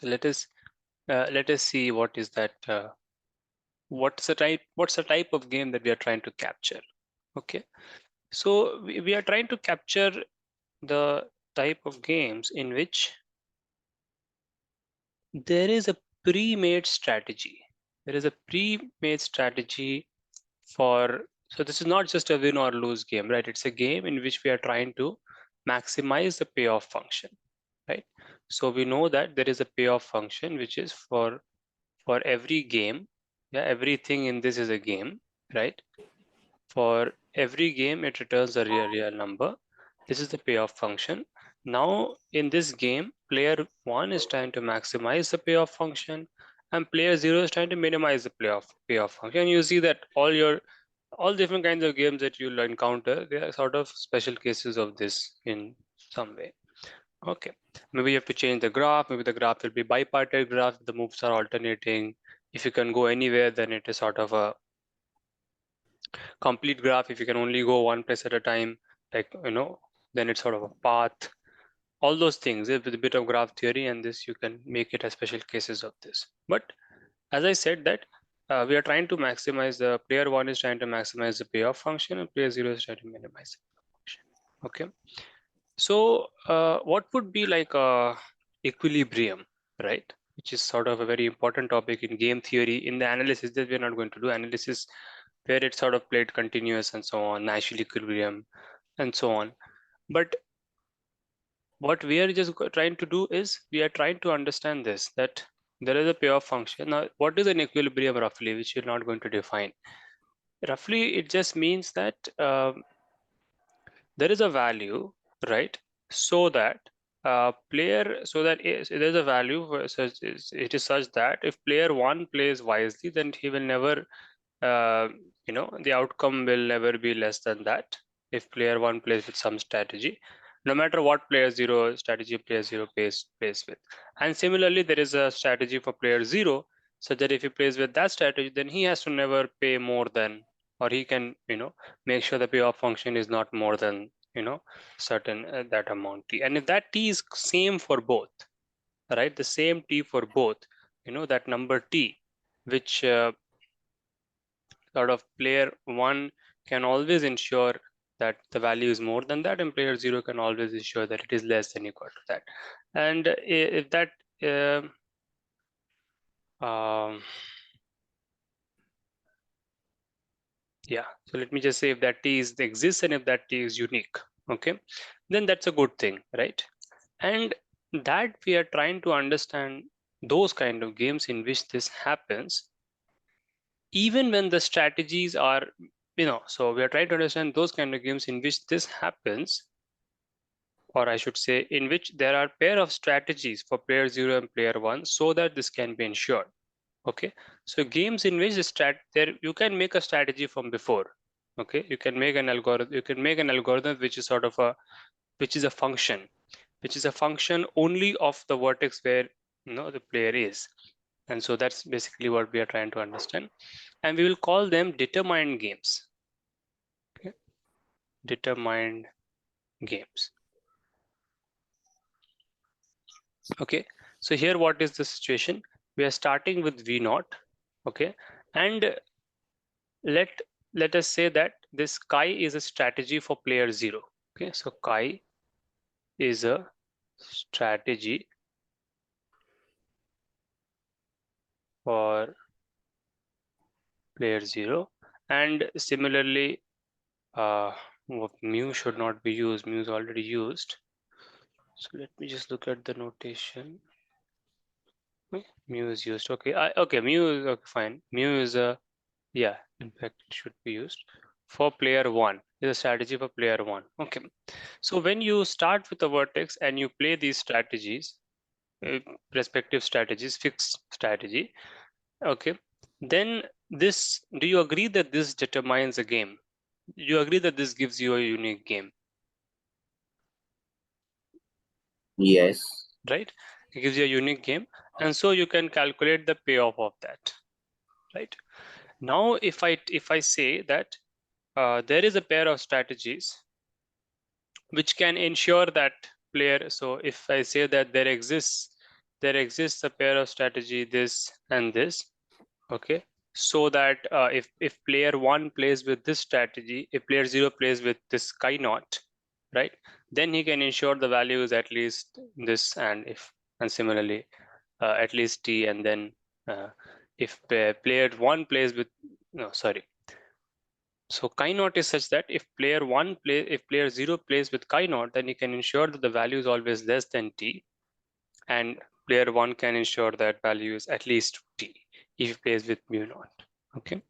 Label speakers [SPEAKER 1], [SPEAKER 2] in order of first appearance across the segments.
[SPEAKER 1] So let us see what is that. What's the type of game that we are trying to capture? Okay, so we are trying to capture the type of games in which there is a pre-made strategy. There is a pre-made strategy for, so this is not just a win or lose game, right? It's a game in which we are trying to maximize the payoff function, right? So we know that there is a payoff function which is for every game. Yeah, everything in this is a game, right? For every game it returns a real number. This is the payoff function. Now in this game, player 1 is trying to maximize the payoff function and player 0 is trying to minimize the payoff function. And you see that all different kinds of games that you'll encounter, they are sort of special cases of this in some way. Okay, maybe you have to change the graph. Maybe the graph will be bipartite graph. The moves are alternating. If you can go anywhere, then it is sort of a complete graph. If you can only go one place at a time, like, then it's sort of a path. All those things with a bit of graph theory and this, you can make it as special cases of this. But as I said that we are trying to maximize, the player 1 is trying to maximize the payoff function and player 0 is trying to minimize the function. Okay, so what would be like a equilibrium, right? Which is sort of a very important topic in game theory. In the analysis that we're not going to do analysis where it's sort of played continuous and so on, Nash equilibrium and so on. But what we are just trying to do is we are trying to understand this, that there is a payoff function. Now, what is an equilibrium roughly, which you're not going to define? Roughly, it just means that there is a value, right? So that there's a value for such, it is such that if player 1 plays wisely, then he will never, the outcome will never be less than that. If player 1 plays with some strategy, no matter what player 0 strategy player 0 plays with. And similarly, there is a strategy for player 0, so that if he plays with that strategy, then he has to never pay more than, or he can, make sure the payoff function is not more than, certain that amount t. And if that t is same for both, right, the same t for both, that number t, which sort of player 1 can always ensure that the value is more than that, and player 0 can always ensure that it is less than equal to that. And if that yeah, so let me just say if that t exists and if that t is unique, okay, then that's a good thing, right? And that we are trying to understand those kind of games in which this happens, even when the strategies are, so we are trying to understand those kind of games in which this happens, or I should say in which there are pair of strategies for player 0 and player 1, so that this can be ensured. Okay, so games in which there you can make a strategy from before. Okay, you can make an algorithm which is sort of which is a function only of the vertex where the player is. And so that's basically what we are trying to understand, and we will call them determined games. Okay, determined games. Okay, so here what is the situation? We are starting with v0. Okay, and let us say that this chi is a strategy for player 0. Okay, so chi is a strategy for player 0, and similarly mu should not be used. Mu is already used, so let me just look at the notation. Mu is used. Okay, mu is okay, fine. Mu is a, yeah, in fact it should be used for player 1. Is a strategy for player 1. Okay, so when you start with a vertex and you play these strategies, respective strategies, fixed strategy, okay, then this, do you agree that this determines a game? You agree that this gives you a unique game?
[SPEAKER 2] Yes.
[SPEAKER 1] Right, it gives you a unique game, and so you can calculate the payoff of that, right? Now if I say that there is a pair of strategies which can ensure that player, so if I say that there exists there exists a pair of strategy this and this, okay, so that if player 1 plays with this strategy, if player 0 plays with this chi naught, right, then he can ensure the value is at least this, and similarly at least t, and then if player 1 plays with, no, sorry, so chi naught is such that if player 0 plays with chi naught, then he can ensure that the value is always less than t, and player 1 can ensure that value is at least t if he plays with mu naught. Okay,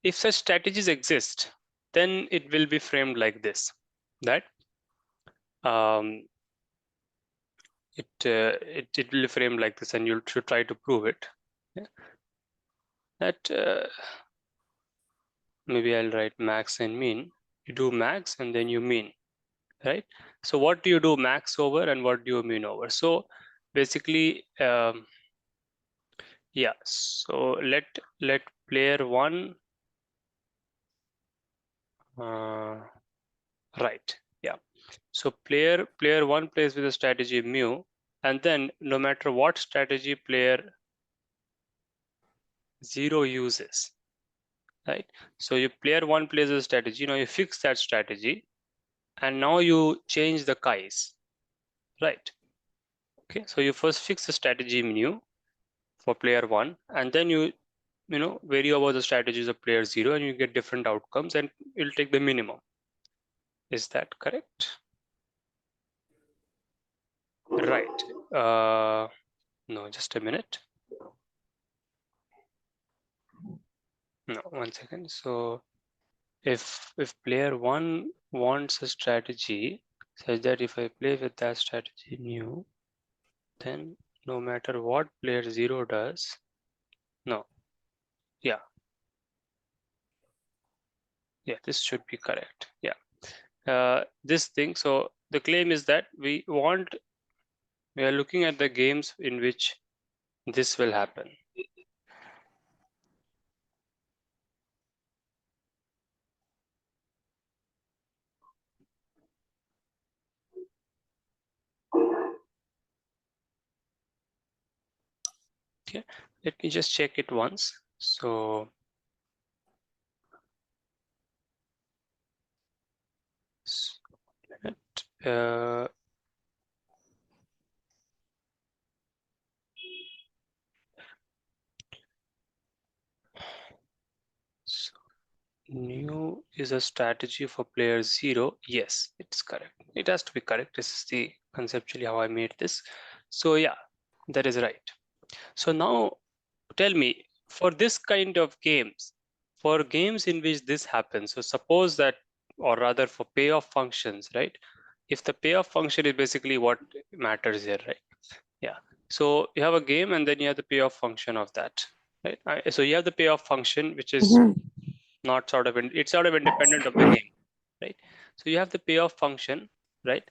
[SPEAKER 1] if such strategies exist, then it will be framed like this, that um, it will be framed like this, and you should try to prove it. Yeah. That maybe I'll write max and mean. You do max and then you mean, right? So what do you do max over and what do you mean over? So basically, yeah. So let player 1, right? Yeah. So player 1 plays with a strategy mu, and then no matter what strategy player 0 uses, right? So your player 1 plays a strategy. Now you fix that strategy, and now you change the chi's, right? Okay. So you first fix the strategy mu for player 1, and then you vary over the strategies of player 0, and you get different outcomes, and you'll take the minimum. Is that correct? Right. No, just a minute. No, 1 second. So if player 1 wants a strategy such that if I play with that strategy mu, then no matter what player 0 does, no, yeah, this should be correct. Yeah. This thing, so the claim is that we are looking at the games in which this will happen. Okay, let me just check it once. So uh, so new is a strategy for player 0. Yes, it's correct. It has to be correct. This is the conceptually how I made this. So yeah, that is right. So now tell me, for this kind of games, for games in which this happens, so suppose that, or rather for payoff functions, right? If the payoff function is basically what matters here, right? Yeah. So you have a game and then you have the payoff function of that, right? So you have the payoff function, which is not sort of, it's sort of independent of the game, right? So you have the payoff function, right?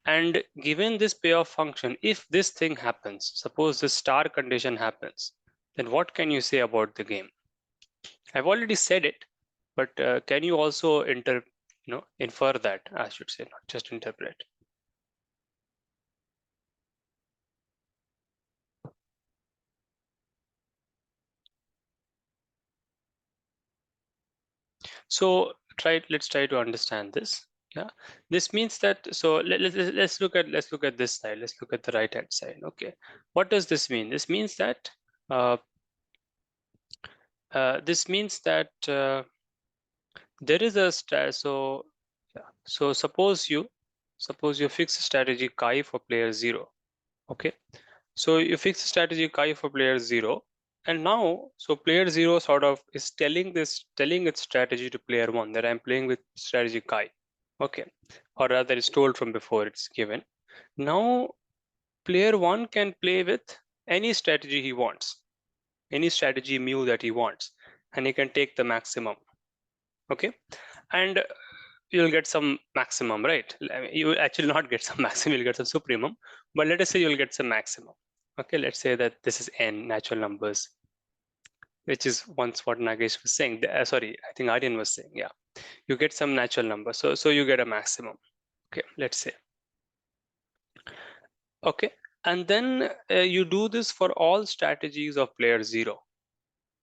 [SPEAKER 1] And given this payoff function, if this thing happens, suppose the star condition happens, then what can you say about the game? I've already said it, but can you also infer that, I should say, not just interpret. So let's try to understand this. Yeah, this means that, so let's look at this side. Let's look at the right hand side. Okay, what does this mean? This means that there is a so yeah. So suppose you fix a strategy chi for player 0. Okay, so you fix the strategy chi for player 0, and now so player 0 sort of is telling its strategy to player 1 that I'm playing with strategy chi. Okay, or rather it's told from before it's given. Now player 1 can play with any strategy he wants, any strategy mu that he wants, and he can take the maximum. Okay, and you'll get some maximum, right? You will actually not get some maximum, you'll get some supremum, but let us say you'll get some maximum. Okay, let's say that this is n natural numbers, which is once what Nagesh was saying. Sorry, I think Aryan was saying, yeah, you get some natural number. So you get a maximum. Okay, let's say. Okay, And then you do this for all strategies of player 0.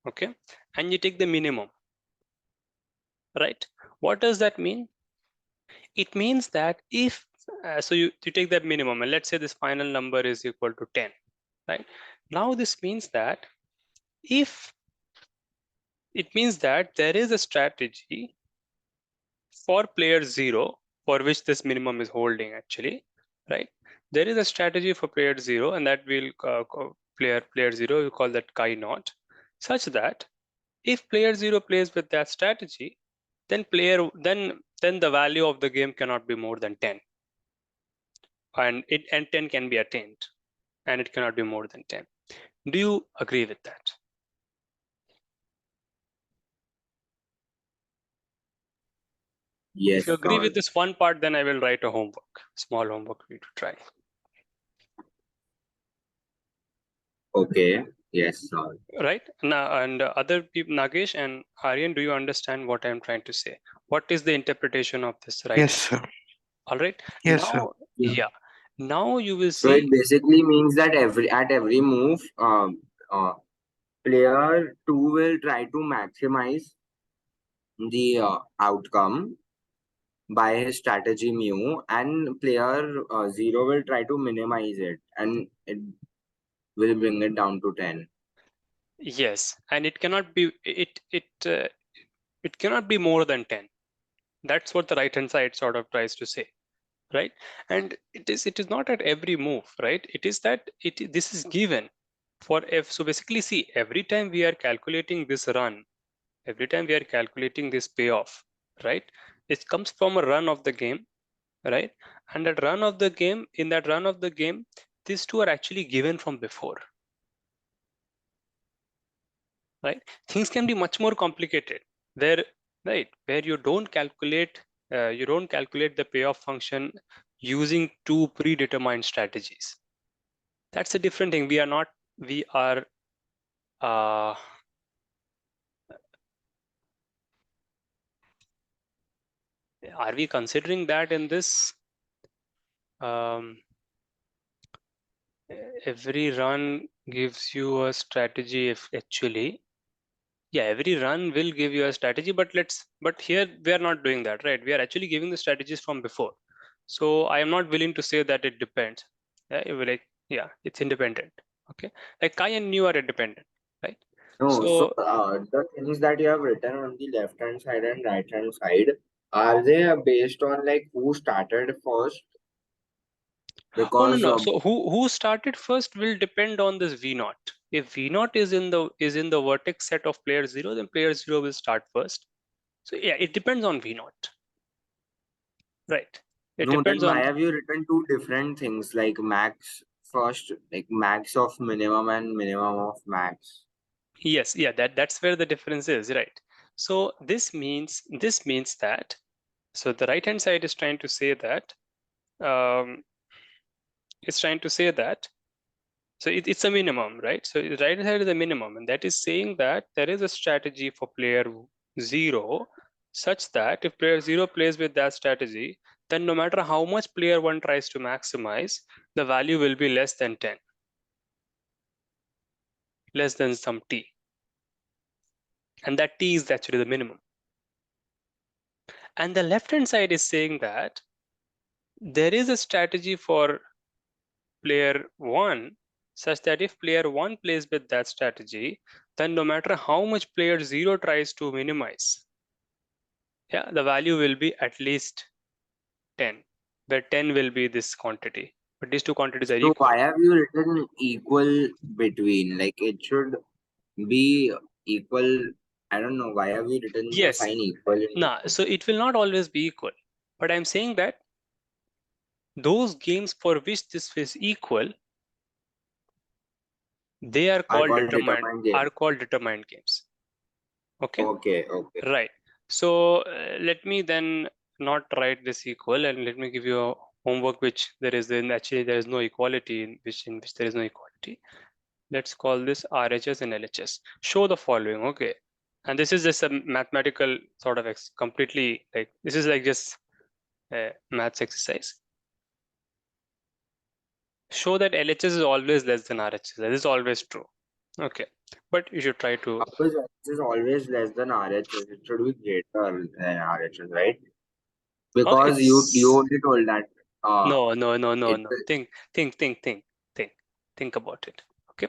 [SPEAKER 1] Okay, and you take the minimum, right? What does that mean? It means that if so you take that minimum, and let's say this final number is equal to 10, right? Now this means that if it means that there is a strategy for player 0 for which this minimum is holding actually, right? There is a strategy for player 0, and that will player 0, we call that chi naught, such that if player 0 plays with that strategy, then the value of the game cannot be more than 10, and 10 can be attained, and it cannot be more than 10. Do you agree with that? If you
[SPEAKER 2] Yes,
[SPEAKER 1] agree
[SPEAKER 2] sir.
[SPEAKER 1] with this one part, then I will write a small homework for you to try.
[SPEAKER 2] Okay. Yes, sir.
[SPEAKER 1] Right now, and other people, Nagesh and Aryan, do you understand what I'm trying to say? What is the interpretation of this right
[SPEAKER 3] Yes,
[SPEAKER 1] hand
[SPEAKER 3] sir.
[SPEAKER 1] side? All right,
[SPEAKER 3] Yes, sir.
[SPEAKER 1] now, yeah, now you will
[SPEAKER 2] So it
[SPEAKER 1] see.
[SPEAKER 2] basically means that at every move, player two will try to maximize the outcome by his strategy mu, and player zero will try to minimize it, and it will bring it down to 10.
[SPEAKER 1] Yes, and it cannot be it cannot be more than 10. That's what the right hand side sort of tries to say, right? And it is not at every move, right? It is that this is given for f. So basically, see, every time we are calculating this run, every time we are calculating this payoff, right? It comes from a run of the game, right? And that run of the game, in that run of the game, these two are actually given from before, right? Things can be much more complicated where, right, where you don't calculate the payoff function using two predetermined strategies. That's a different thing. We uh, are we considering that in this? um, every run gives you a strategy. If actually, yeah, every run will give you a strategy, but here we are not doing that, right? We are actually giving the strategies from before. So I am not willing to say that it depends. Yeah, it's independent. Okay, like Kai and you are independent, right?
[SPEAKER 2] No, so
[SPEAKER 1] So
[SPEAKER 2] the things that you have written on the left hand side and right hand side, are they based on like who started first?
[SPEAKER 1] oh, no,
[SPEAKER 2] Because
[SPEAKER 1] no. So who started first will depend on this V naught. If V naught is in the vertex set of player 0, then player 0 will start first. So yeah, it depends on V naught, right? It
[SPEAKER 2] no,
[SPEAKER 1] depends
[SPEAKER 2] then why
[SPEAKER 1] on.
[SPEAKER 2] have you written two different things like max first, like max of minimum and minimum of max?
[SPEAKER 1] Yes, yeah, that's where the difference is, right? So this means that, so the right hand side is trying to say that, um, it's trying to say that, so it's a minimum, right? So the right hand side is a minimum, and that is saying that there is a strategy for player 0 such that if player 0 plays with that strategy, then no matter how much player 1 tries to maximize, the value will be less than 10, less than some t, and that t is actually the minimum. And the left hand side is saying that there is a strategy for player 1 such that if player 1 plays with that strategy, then no matter how much player 0 tries to minimize, yeah, the value will be at least 10, where 10 will be this quantity, but these two quantities are
[SPEAKER 2] So
[SPEAKER 1] equal.
[SPEAKER 2] why have you written equal between? Like it should be equal. I don't know. Why have you written the
[SPEAKER 1] Yes,
[SPEAKER 2] sign equal in
[SPEAKER 1] nah,
[SPEAKER 2] between?
[SPEAKER 1] so it will not always be equal, but I'm saying that those games for which this is equal, they are
[SPEAKER 2] Are
[SPEAKER 1] called
[SPEAKER 2] called
[SPEAKER 1] determined
[SPEAKER 2] determined
[SPEAKER 1] are
[SPEAKER 2] game.
[SPEAKER 1] called determined games. Okay.
[SPEAKER 2] Okay, okay.
[SPEAKER 1] Right. So let me then not write this equal, and let me give you a homework which there is there is no equality, in which there is no equality. Let's call this RHS and LHS. Show the following, okay? And this is just a mathematical sort of completely, like, this is like just a maths exercise. show that LHS is always less than RHS. That is always true. Okay, but you should try to.
[SPEAKER 2] Because LHS is always less than RHS. It should be greater than RHS, right? Because you
[SPEAKER 1] It's
[SPEAKER 2] only told that it
[SPEAKER 1] no. Think about it. Okay,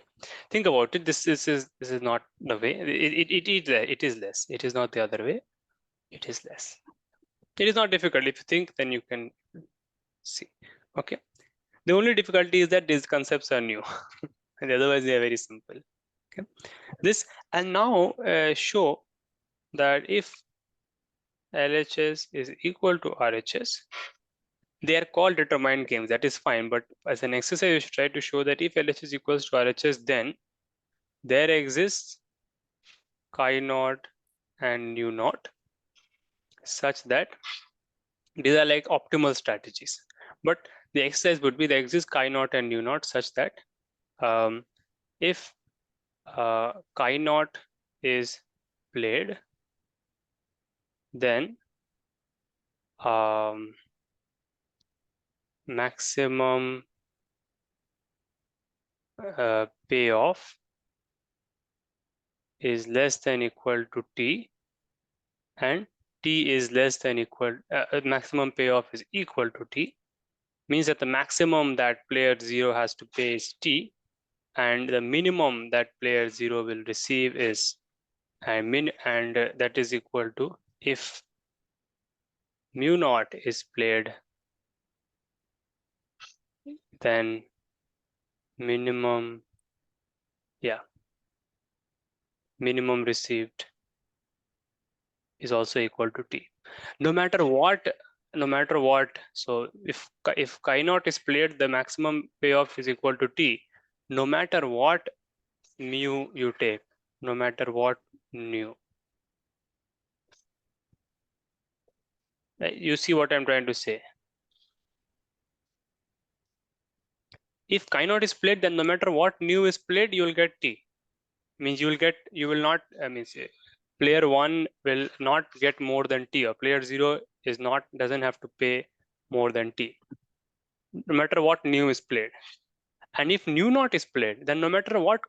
[SPEAKER 1] think about it. This is not the way. It is less. It is not the other way. It is less. It is not difficult. If you think, then you can see. Okay. The only difficulty is that these concepts are new, and otherwise they are very simple. Okay. This and now show that if LHS is equal to RHS, they are called determined games. That is fine, but as an exercise, you should try to show that if LHS equals to RHS, then there exists chi naught and nu naught such that these are like optimal strategies. But the exercise would be there exists chi naught and nu naught such that if chi naught is played, then maximum payoff is less than equal to t, and t is less than equal, maximum payoff is equal to t, means that the maximum that player 0 has to pay is t, and the minimum that player 0 will receive is that is equal to if mu naught is played, then minimum received is also equal to t. No matter what, so if chi naught is played, the maximum payoff is equal to t, no matter what mu you take, no matter what nu. You see what I'm trying to say? If chi naught is played, then no matter what nu is played, you will get t. Means you will not, player 1 will not get more than t, or player 0 doesn't have to pay more than t, no matter what nu is played. And if nu naught is played, then no matter what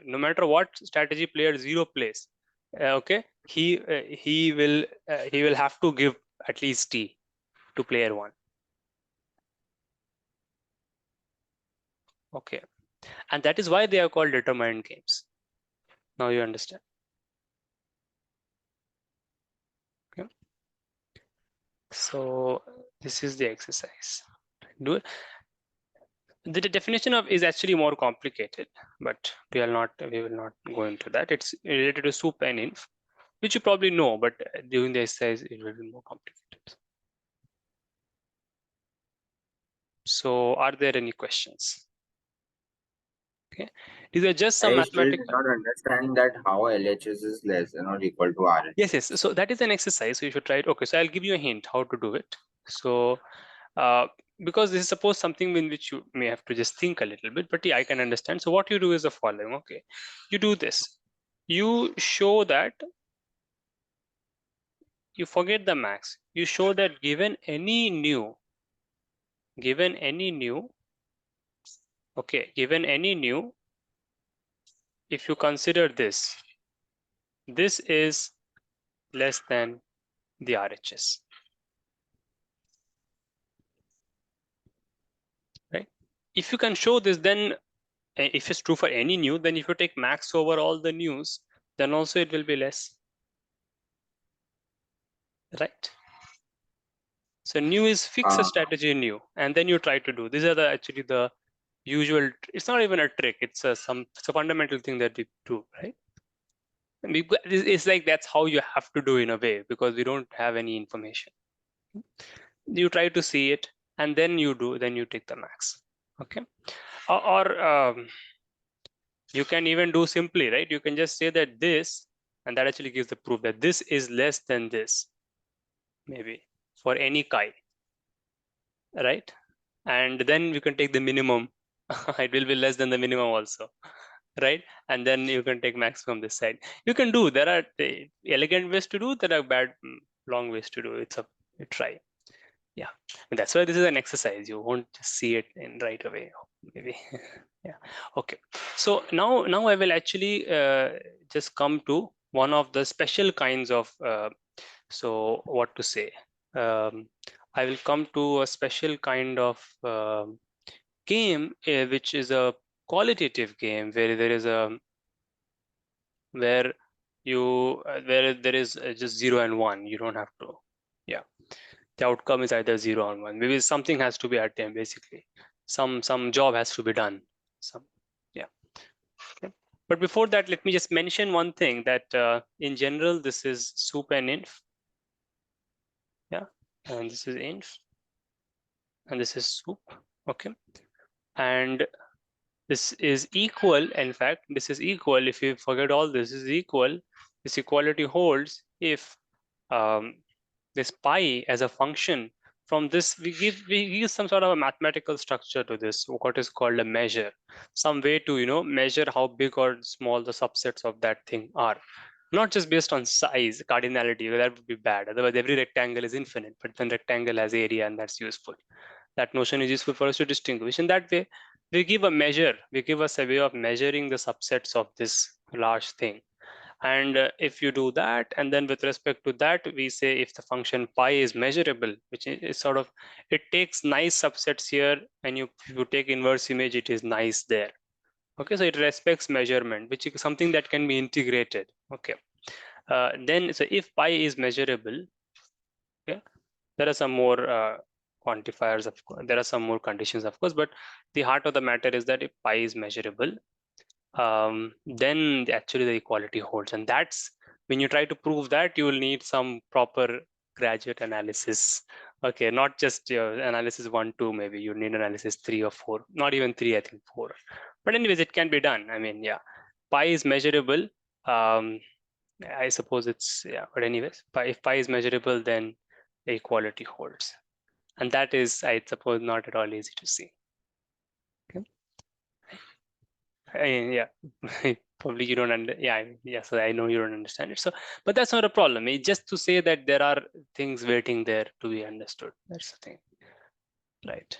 [SPEAKER 1] no matter what strategy player 0 plays, okay, he will have to give at least t to player 1. Okay, and that is why they are called determined games. Now you understand. Okay, so this is the exercise. Do the definition of is actually more complicated, but we will not go into that. It's related to soup and inf, which you probably know, but during the exercise it will be more complicated. So are there any questions? Okay, these are just some
[SPEAKER 2] I still did
[SPEAKER 1] mathematical.
[SPEAKER 2] not understand that how LHS is less than or equal to RHS.
[SPEAKER 1] Yes. So that is an exercise, so you should try it. Okay, so I'll give you a hint how to do it. So because this is suppose something in which you may have to just think a little bit, but yeah, I can understand. So what you do is the following. Okay, you do this. You show that you forget the max. You show that given any nu, okay, given any nu, if you consider this is less than the RHS, right? If you can show this, then if it's true for any nu, then if you take max over all the nus, then also it will be less, right? So nu is fix a strategy nu, and then you try to do. These are actually the usual. It's not even a trick. It's a fundamental thing that we do, right? It's like that's how you have to do in a way, because we don't have any information. You try to see it, and then you take the max. Okay, or you can even do simply, right? You can just say that this, and that actually gives the proof that this is less than this, maybe for any chi, right? And then you can take the minimum. It will be less than the minimum also, right? And then you can take max from this side. You can do, there are elegant ways to do, there are bad long ways to do. It's a try. Yeah, and that's why this is an exercise. You won't just see it in right away. maybe. Yeah. Okay. So now I will actually just come to one of the special kinds of so what to say. I will come to a special kind of game which is a qualitative game where there is a where you where there is just 0 and 1. You don't have to. Yeah. The outcome is either 0 or 1. Maybe something has to be attempted basically. Some job has to be done. Some yeah. Okay. But before that, let me just mention one thing that in general, this is soup and inf. Yeah. And this is inf. And this is soup. Okay. And this is equal. In fact, this is equal. If you forget all this is equal, this equality holds if um, this pi as a function. From this, we give some sort of a mathematical structure to this, what is called a measure, some way to measure how big or small the subsets of that thing are. Not just based on size, cardinality, that would be bad. Otherwise, every rectangle is infinite, but then rectangle has area, and that's useful. That notion is useful for us to distinguish. In that way, we give a measure, we give us a way of measuring the subsets of this large thing. And if you do that, and then with respect to that, we say if the function pi is measurable, which is sort of, it takes nice subsets here, and if you take inverse image, it is nice there. Okay, so it respects measurement, which is something that can be integrated. Okay, then so if pi is measurable, okay, there are some more quantifiers, of course, there are some more conditions, of course, but the heart of the matter is that if pi is measurable, then actually the equality holds. And that's when you try to prove that, you will need some proper graduate analysis. Okay, not just your analysis 1 2, maybe you need analysis 3 or 4, not even 3, I think 4. But anyways, it can be done. I mean, yeah, pi is measurable. I suppose it's, yeah, but anyways, if pi is measurable, then the equality holds. And that is, I suppose, not at all easy to see. Okay. Yeah, probably you don't yeah, so I know you don't understand it. So, but that's not a problem. It's just to say that there are things waiting there to be understood. That's the thing, right?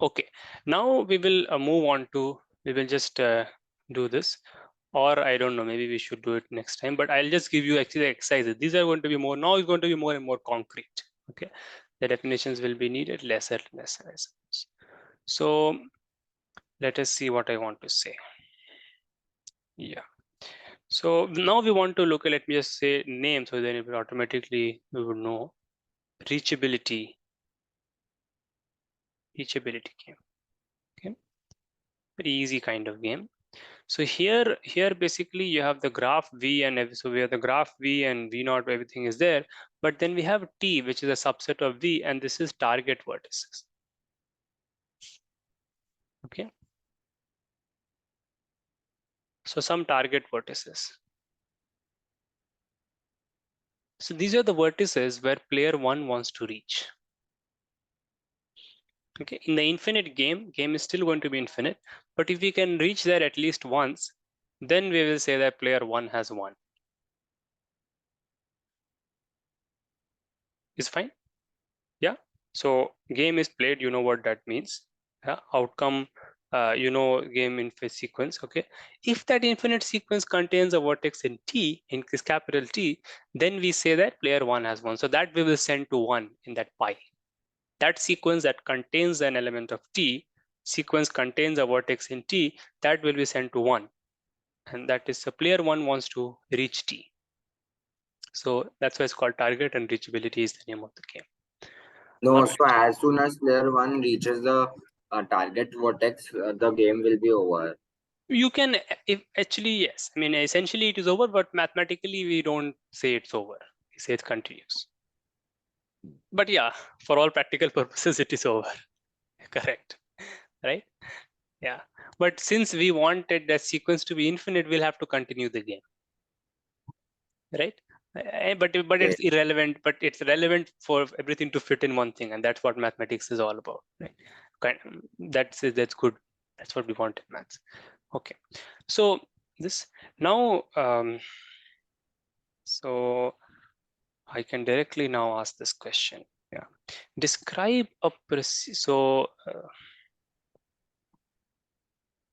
[SPEAKER 1] Okay, now we will move on to, we will just do this, or I don't know, maybe we should do it next time, but I'll just give you actually the exercises. These are going to be more, now it's going to be more and more concrete. Okay, the definitions will be needed lesser and lesser, I suppose. So let us see what I want to say. Yeah. So now we want to look at, let me just say name, so then it will automatically, we would know. Reachability game. Okay, very easy kind of game. So here basically you have the graph V, and so we have the graph V and V naught, everything is there. But then we have T, which is a subset of V, and this is target vertices. Okay. So some target vertices. So these are the vertices where player 1 wants to reach. Okay, in the infinite game is still going to be infinite, but if we can reach there at least once, then we will say that player 1 has won. Is fine? Yeah. So game is played, you know what that means. Yeah. Outcome, game in sequence. Okay. If that infinite sequence contains a vertex in T, in this capital T, then we say that player 1 has won. So that we will send to 1 in that pi. That sequence that contains an element of T, sequence contains a vertex in T, that will be sent to 1. And that is, the player 1 wants to reach T. So that's why it's called target, and reachability is the name of the game. All
[SPEAKER 2] No,
[SPEAKER 1] right.
[SPEAKER 2] so as soon as player one reaches the target vertex, the game will be over.
[SPEAKER 1] You can, if actually, yes. I mean, essentially it is over, but mathematically we don't say it's over. We say it continues. But yeah, for all practical purposes, it is over. Correct. Right? Yeah. But since we wanted that sequence to be infinite, we'll have to continue the game. Right? But
[SPEAKER 2] Okay.
[SPEAKER 1] it's irrelevant, but it's relevant for everything to fit in one thing, and that's what mathematics is all about. Right? That's good. That's what we want in maths. Okay. So this now, so I can directly now ask this question. Yeah. Describe a so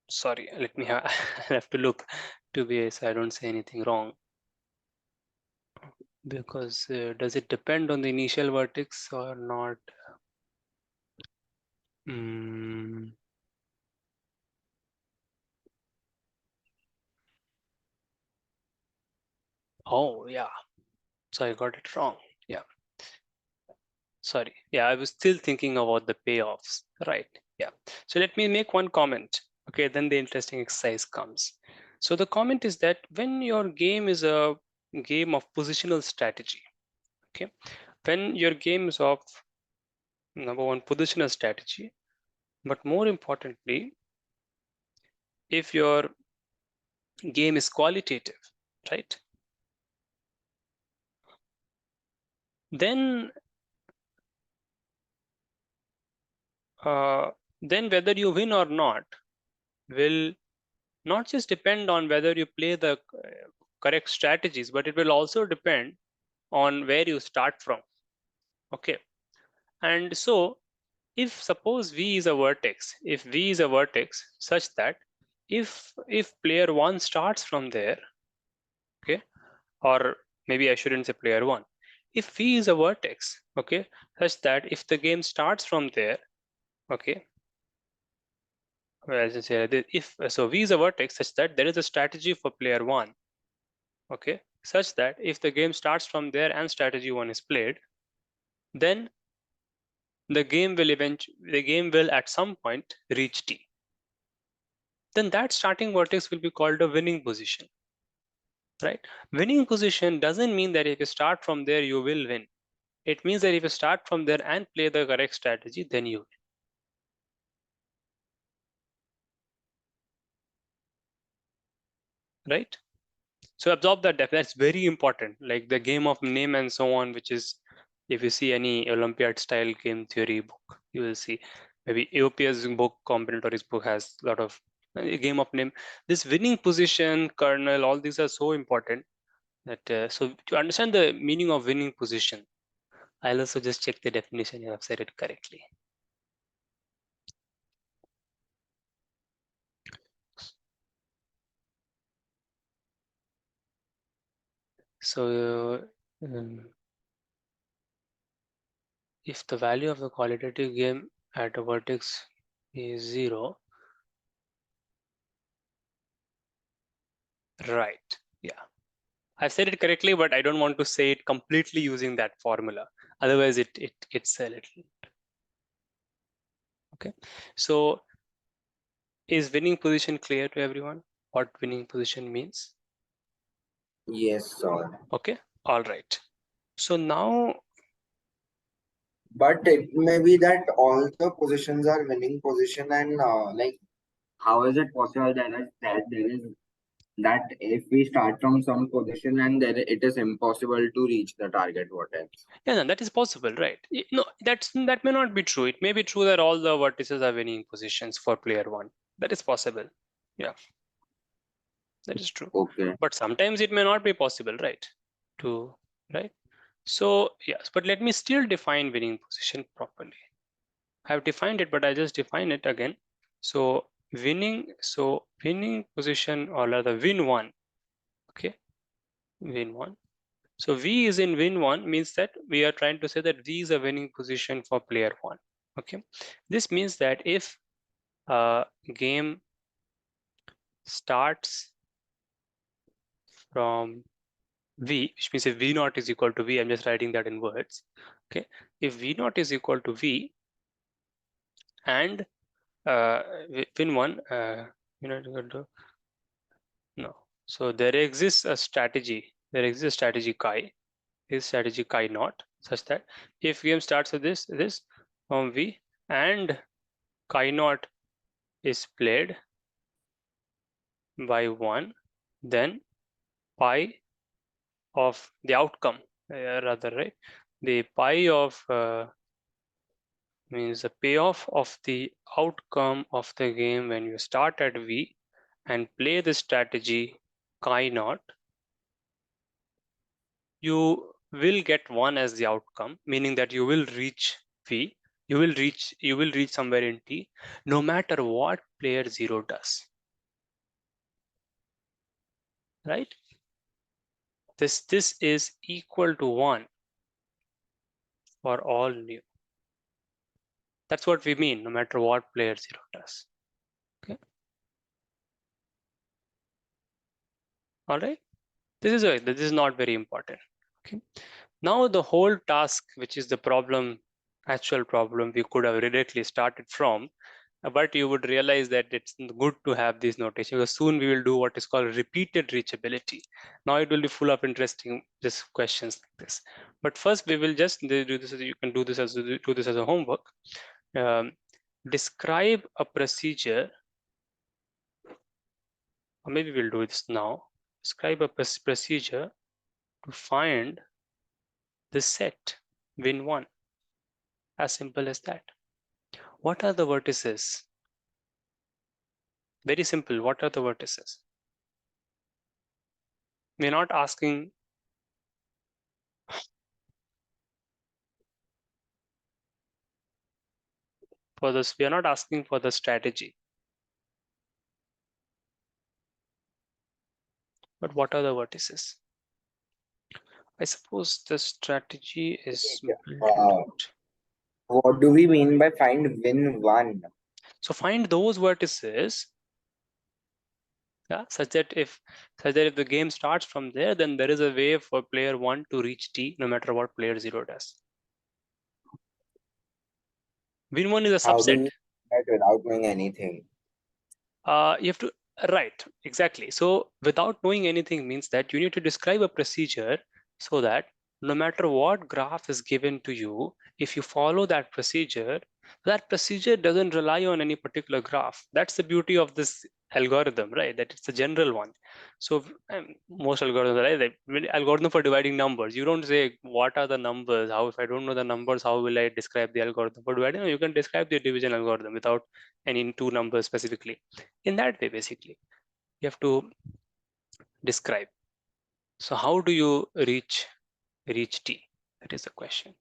[SPEAKER 1] sorry, let me have I have to look to be so I don't say anything wrong. Because does it depend on the initial vertex or not? Mm, oh, yeah. So I got it wrong. Yeah. Sorry. Yeah, I was still thinking about the payoffs. Right. Yeah. So let me make one comment. Okay, then the interesting exercise comes. So the comment is that when your game is a game of positional strategy, okay, when your game is of number one positional strategy, but more importantly, if your game is qualitative, right, then uh, then whether you win or not will not just depend on whether you play the correct strategies, but it will also depend on where you start from. Okay, and so if suppose v is a vertex, if v is a vertex such that if player one starts from there, okay, or maybe I shouldn't say player one, if v is a vertex, okay, such that if the game starts from there, okay, well, just say if so v is a vertex such that there is a strategy for player one, okay, such that if the game starts from there and strategy one is played, then the game will at some point reach t. Then that starting vertex will be called a winning position, right? Winning position doesn't mean that if you start from there you will win. It means that if you start from there and play the correct strategy, then you win, right? So absorb that depth. That's very important. Like the game of name and so on, which is if you see any Olympiad style game theory book, you will see maybe AOP's book, combinatorics book has a lot of game of name. This winning position, kernel, all these are so important that so to understand the meaning of winning position, I'll also just check the definition. You have said it correctly. So if the value of the qualitative game at a vertex is 0, right? Yeah, I've said it correctly, but I don't want to say it completely using that formula. Otherwise, it gets a little. Okay. So is winning position clear to everyone? What winning position means?
[SPEAKER 2] Yes, sir.
[SPEAKER 1] Okay. All right. So now,
[SPEAKER 2] But it may be that all the positions are winning position, and like, how is it possible that if we start from some position and there it is impossible to reach the target vertex?
[SPEAKER 1] yeah, no, that is possible, right? No, that may not be true. It may be true that all the vertices are winning positions for player one. That is possible. Yeah, that is true.
[SPEAKER 2] Okay.
[SPEAKER 1] But sometimes it may not be possible, right? To right. So yes, but let me still define winning position properly. I've defined it, but I just define it again. So winning position or rather win one. Okay, win one. So V is in win one means that we are trying to say that V is a winning position for player one. Okay, this means that if a game starts from V, which means if V naught is equal to V, I'm just writing that in words. Okay, if V naught is equal to V and win one, you know, equal to no. So there exists a strategy. There exists a strategy chi. Is strategy chi naught such that if game starts with this from V and chi naught is played by one, then pi of the outcome, rather, right? The pi of means the payoff of the outcome of the game when you start at V and play the strategy chi naught, you will get 1 as the outcome, meaning that you will reach V, you will reach somewhere in T, no matter what player 0 does. Right? This is equal to 1 for all new. That's what we mean, no matter what player 0 does. Okay. All right. This is not very important. Okay. Now the whole task, which is the problem, actual problem we could have directly started from, but you would realize that it's good to have these notation, because soon we will do what is called repeated reachability. Now it will be full of interesting just questions like this. But first we will just do this. You can do this as a homework. Um, describe a procedure, or maybe we'll do this now. Describe a procedure to find the set win1. As simple as that. What are the vertices? Very simple. What are the vertices? We're not asking for this. We are not asking for the strategy. But what are the vertices? I suppose the strategy is built into
[SPEAKER 2] Uh,
[SPEAKER 1] it.
[SPEAKER 2] what do we mean by find win one?
[SPEAKER 1] So find those vertices, yeah, such that if the game starts from there, then there is a way for player 1 to reach T no matter what player 0 does. Win1 is a
[SPEAKER 2] How do
[SPEAKER 1] subset.
[SPEAKER 2] we do that without knowing anything?
[SPEAKER 1] You have to, right, exactly. So without knowing anything means that you need to describe a procedure so that no matter what graph is given to you, if you follow that procedure doesn't rely on any particular graph. That's the beauty of this algorithm, right? That it's a general one. So most algorithms, right? Algorithm for dividing numbers. You don't say what are the numbers. How, if I don't know the numbers, how will I describe the algorithm for dividing? No, you can describe the division algorithm without any two numbers specifically. In that way, basically, you have to describe. So how do you reach T? That is the question,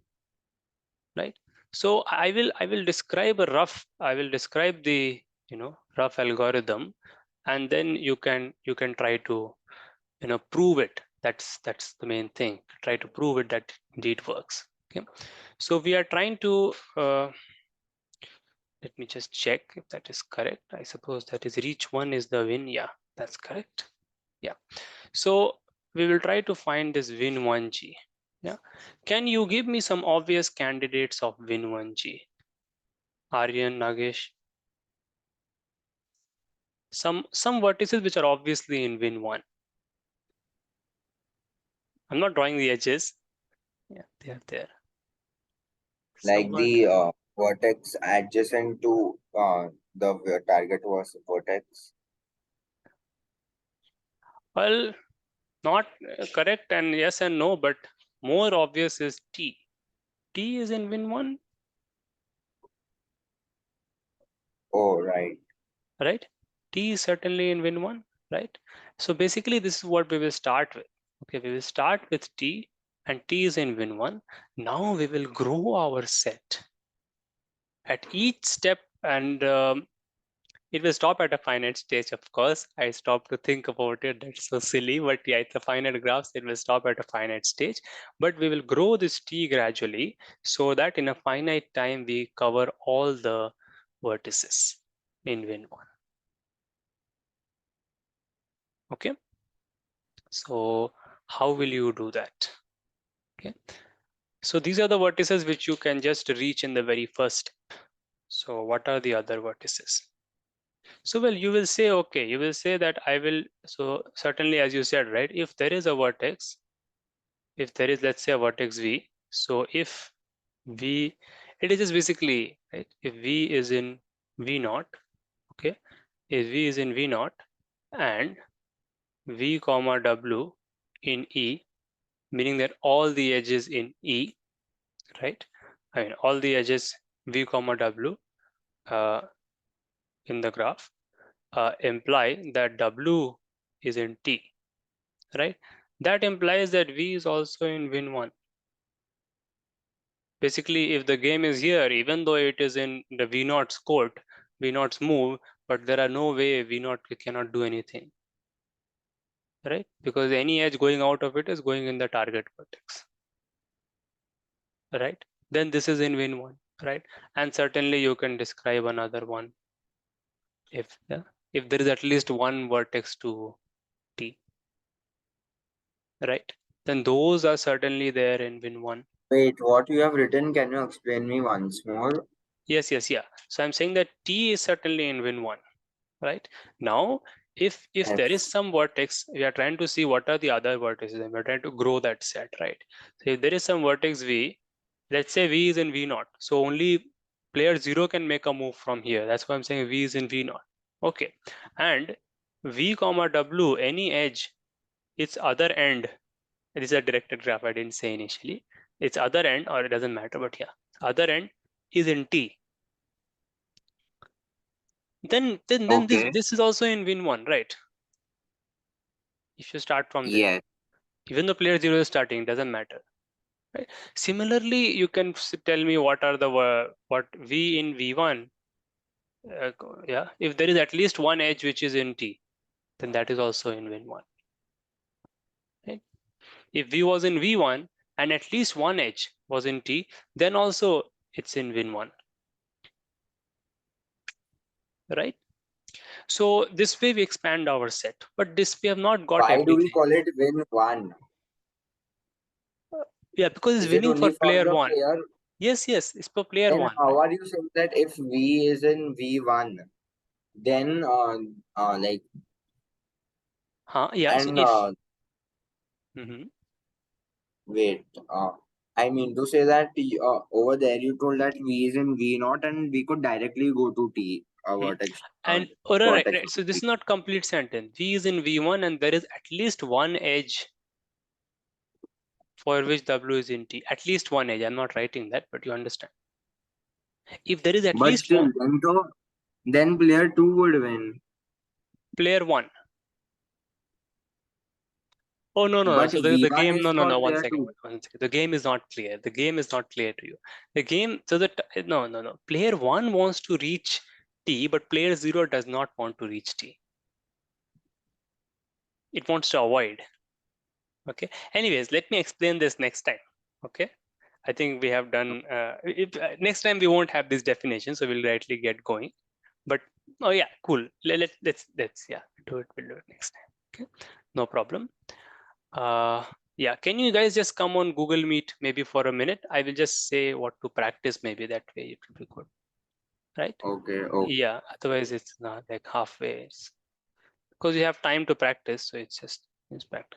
[SPEAKER 1] right? So I will describe the rough algorithm, and then you can try to prove it. That's the main thing. Try to prove it that indeed works. Okay. So we are trying to let me just check if that is correct. I suppose that is reach one is the win. Yeah, that's correct. Yeah. So we will try to find this win 1G. Yeah. Can you give me some obvious candidates of win 1G? Aryan, Nagesh. Some vertices which are obviously in win 1. I'm not drawing the edges. Yeah, they are there.
[SPEAKER 2] Like
[SPEAKER 1] Somewhat.
[SPEAKER 2] the vertex adjacent to the target was vertex.
[SPEAKER 1] Well, not correct, and yes and no, but more obvious is T. T is in win 1,
[SPEAKER 2] Oh, right.
[SPEAKER 1] right? T is certainly in win 1, right? So basically, this is what we will start with. Okay, we will start with T, and T is in win 1. Now we will grow our set at each step, and it will stop at a finite stage. Of course, I stopped to think about it. That's so silly, but yeah, it's a finite graph. It will stop at a finite stage, but we will grow this T gradually so that in a finite time, we cover all the vertices in win 1. Okay. So how will you do that? Okay. So these are the vertices which you can just reach in the very first step. So what are the other vertices? So well, you will say, okay, you will say that I will, so certainly as you said, right, if there is a vertex, if there is, let's say, a vertex V, so if V, it is just basically, right, if V is in V naught, okay, if V is in V naught and V comma W in E, meaning that all the edges in E, right, I mean all the edges V comma W uh, in the graph imply that W is in T, right? That implies that V is also in Win1. Basically, if the game is here, even though it is in the V0's court, V0's move, but there are no way V0 cannot do anything, right? Because any edge going out of it is going in the target vertex, right? Then this is in Win1, right? And certainly you can describe another one if if there is at least one vertex to T, right? Then those are certainly there in Win1.
[SPEAKER 2] Wait, what you have written, can you explain me once more?
[SPEAKER 1] Yes, yes, yeah. So I'm saying that T is certainly in Win1, right? Now, if there is
[SPEAKER 2] Yes.
[SPEAKER 1] some vertex, we are trying to see what are the other vertices, and we're trying to grow that set, right? So if there is some vertex V, let's say V is in V0, so only player 0 can make a move from here. That's why I'm saying V is in V0. Okay, and V comma W, any edge, its other end. This is a directed graph, I didn't say initially. Its other end, or it doesn't matter, but yeah, other end is in T. Then this
[SPEAKER 2] Okay.
[SPEAKER 1] this is also in Win1, right? If you start from there,
[SPEAKER 2] Yes.
[SPEAKER 1] even though player 0 is starting, doesn't matter, right? Similarly, you can tell me what are the what V in V1. Yeah, if there is at least one edge which is in T, then that is also in Win1, right? If V was in V1 and at least one edge was in T, then also it's in Win1, right? So this way we expand our set, but this we have not got
[SPEAKER 2] Why do we
[SPEAKER 1] everything.
[SPEAKER 2] call it win one?
[SPEAKER 1] Yeah, because it's
[SPEAKER 2] Is it
[SPEAKER 1] winning for
[SPEAKER 2] only for
[SPEAKER 1] player
[SPEAKER 2] the
[SPEAKER 1] one.
[SPEAKER 2] player?
[SPEAKER 1] Yes, yes, it's for player
[SPEAKER 2] Then
[SPEAKER 1] one,
[SPEAKER 2] how
[SPEAKER 1] right?
[SPEAKER 2] are you saying that if V is in V1, then like
[SPEAKER 1] Huh? Yeah, so
[SPEAKER 2] and
[SPEAKER 1] if mhm.
[SPEAKER 2] wait, I mean to say that over there you told that V is in V naught and we could directly go to T,
[SPEAKER 1] Hmm.
[SPEAKER 2] vertex,
[SPEAKER 1] And oh, right,
[SPEAKER 2] vertex
[SPEAKER 1] right.
[SPEAKER 2] of
[SPEAKER 1] So this
[SPEAKER 2] T.
[SPEAKER 1] is not complete sentence. V is in V1 and there is at least one edge for which W is in T. At least one edge. I'm not writing that, but you understand. If there is at
[SPEAKER 2] But
[SPEAKER 1] least
[SPEAKER 2] still,
[SPEAKER 1] one
[SPEAKER 2] then player two would win.
[SPEAKER 1] player one. Oh no, no, no.
[SPEAKER 2] But
[SPEAKER 1] So the
[SPEAKER 2] V1
[SPEAKER 1] game,
[SPEAKER 2] is
[SPEAKER 1] no, no,
[SPEAKER 2] for
[SPEAKER 1] no.
[SPEAKER 2] player two.
[SPEAKER 1] One second. The game is not clear. The game is not clear to you. The game, so that no, no, no. Player one wants to reach T, but player zero does not want to reach T. It wants to avoid. Okay. Anyways, let me explain this next time. Okay. I think we have done. Next time we won't have this definition, so we'll rightly get going. But oh yeah, cool. Let's yeah do it. We'll do it next time. Okay, no problem. Uh, yeah, can you guys just come on Google Meet maybe for a minute? I will just say what to practice. Maybe that way it will be good, right?
[SPEAKER 2] Okay, okay.
[SPEAKER 1] Yeah. Otherwise, it's not like halfway. Because you have time to practice, so it's practice.